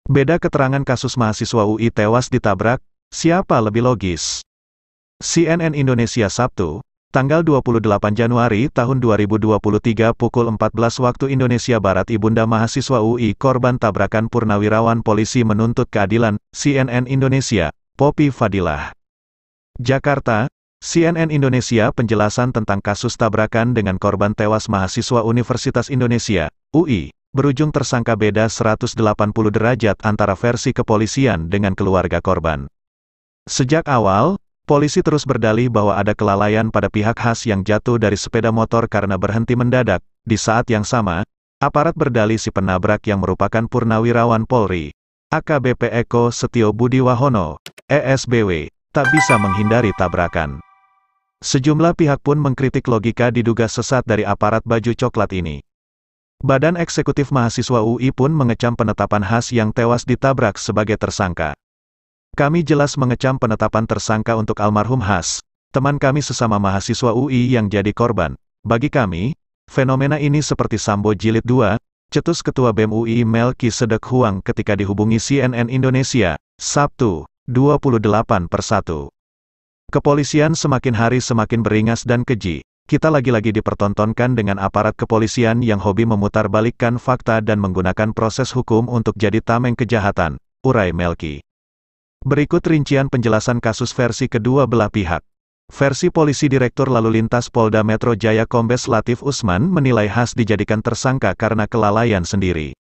Beda keterangan kasus mahasiswa UI tewas ditabrak, siapa lebih logis? CNN Indonesia Sabtu, tanggal 28 Januari tahun 2023 pukul 14 waktu Indonesia Barat. Ibunda mahasiswa UI korban tabrakan purnawirawan polisi menuntut keadilan. CNN Indonesia, Poppy Fadilah. Jakarta, CNN Indonesia. Penjelasan tentang kasus tabrakan dengan korban tewas mahasiswa Universitas Indonesia, UI, berujung tersangka beda 180 derajat antara versi kepolisian dengan keluarga korban. Sejak awal, polisi terus berdalih bahwa ada kelalaian pada pihak Has yang jatuh dari sepeda motor karena berhenti mendadak. Di saat yang sama, aparat berdalih si penabrak yang merupakan purnawirawan Polri, AKBP Eko Setio Budi Wahono, ESBW, tak bisa menghindari tabrakan. Sejumlah pihak pun mengkritik logika diduga sesat dari aparat baju coklat ini. Badan Eksekutif Mahasiswa UI pun mengecam penetapan Has yang tewas ditabrak sebagai tersangka. Kami jelas mengecam penetapan tersangka untuk almarhum Has, teman kami sesama mahasiswa UI yang jadi korban. Bagi kami, fenomena ini seperti Sambo Jilid 2, cetus Ketua BEM UI Melki Sedek Huang ketika dihubungi CNN Indonesia, Sabtu, 28/1. Kepolisian semakin hari semakin beringas dan keji. Kita lagi-lagi dipertontonkan dengan aparat kepolisian yang hobi memutarbalikkan fakta dan menggunakan proses hukum untuk jadi tameng kejahatan, urai Melki. Berikut rincian penjelasan kasus versi kedua belah pihak. Versi polisi Direktur Lalu Lintas Polda Metro Jaya Kombes Latif Usman menilai Has dijadikan tersangka karena kelalaian sendiri.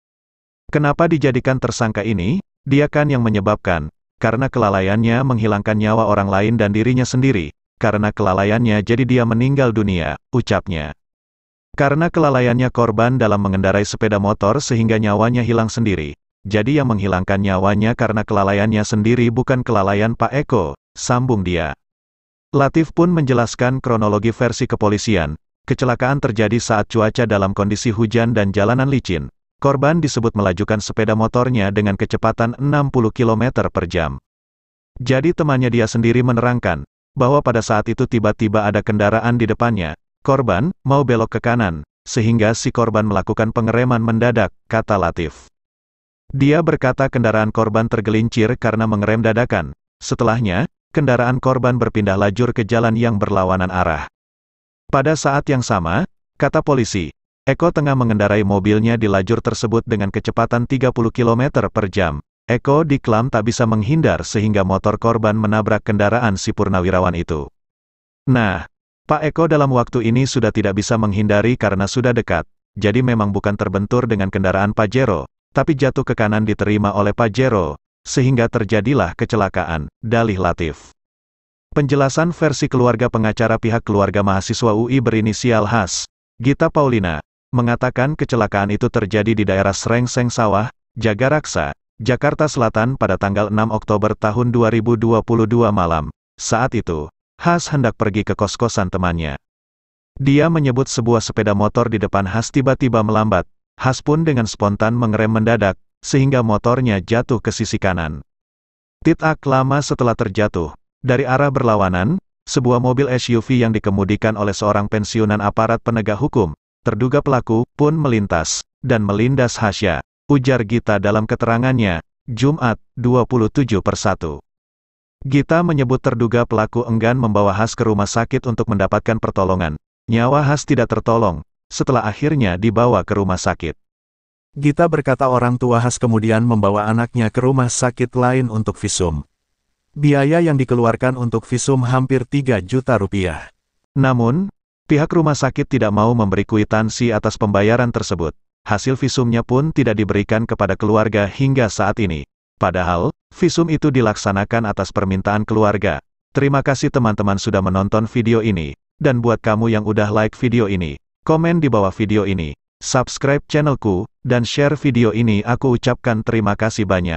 Kenapa dijadikan tersangka ini? Dia kan yang menyebabkan, karena kelalaiannya menghilangkan nyawa orang lain dan dirinya sendiri. Karena kelalaiannya jadi dia meninggal dunia, ucapnya. Karena kelalaiannya korban dalam mengendarai sepeda motor sehingga nyawanya hilang sendiri. Jadi yang menghilangkan nyawanya karena kelalaiannya sendiri bukan kelalaian Pak Eko, sambung dia. Latif pun menjelaskan kronologi versi kepolisian. Kecelakaan terjadi saat cuaca dalam kondisi hujan dan jalanan licin. Korban disebut melajukan sepeda motornya dengan kecepatan 60 km per jam. Jadi temannya dia sendiri menerangkan bahwa pada saat itu tiba-tiba ada kendaraan di depannya. Korban mau belok ke kanan, sehingga si korban melakukan pengereman mendadak, kata Latif. Dia berkata kendaraan korban tergelincir karena mengerem dadakan. Setelahnya, kendaraan korban berpindah lajur ke jalan yang berlawanan arah. Pada saat yang sama, kata polisi, Eko tengah mengendarai mobilnya di lajur tersebut dengan kecepatan 30 km per jam. Eko diklaim tak bisa menghindar sehingga motor korban menabrak kendaraan si purnawirawan itu. Nah, Pak Eko dalam waktu ini sudah tidak bisa menghindari karena sudah dekat, jadi memang bukan terbentur dengan kendaraan Pajero, tapi jatuh ke kanan diterima oleh Pajero, sehingga terjadilah kecelakaan, dalih Latif. Penjelasan versi keluarga pengacara pihak keluarga mahasiswa UI berinisial Has, Gita Paulina, mengatakan kecelakaan itu terjadi di daerah Srengseng Sawah, Jagaraksa, Jakarta Selatan pada tanggal 6 Oktober tahun 2022 malam. Saat itu, Has hendak pergi ke kos-kosan temannya. Dia menyebut sebuah sepeda motor di depan Has tiba-tiba melambat. Has pun dengan spontan mengerem mendadak, sehingga motornya jatuh ke sisi kanan. Tidak lama setelah terjatuh, dari arah berlawanan, sebuah mobil SUV yang dikemudikan oleh seorang pensiunan aparat penegak hukum, terduga pelaku, pun melintas, dan melindas Hasya. Ujar Gita dalam keterangannya, Jumat, 27/1. Gita menyebut terduga pelaku enggan membawa Has ke rumah sakit untuk mendapatkan pertolongan. Nyawa Has tidak tertolong, setelah akhirnya dibawa ke rumah sakit. Gita berkata orang tua Has kemudian membawa anaknya ke rumah sakit lain untuk visum. Biaya yang dikeluarkan untuk visum hampir 3 juta rupiah. Namun, pihak rumah sakit tidak mau memberi kwitansi atas pembayaran tersebut. Hasil visumnya pun tidak diberikan kepada keluarga hingga saat ini. Padahal, visum itu dilaksanakan atas permintaan keluarga. Terima kasih teman-teman sudah menonton video ini. Dan buat kamu yang udah like video ini, komen di bawah video ini, subscribe channelku, dan share video ini. Aku ucapkan terima kasih banyak.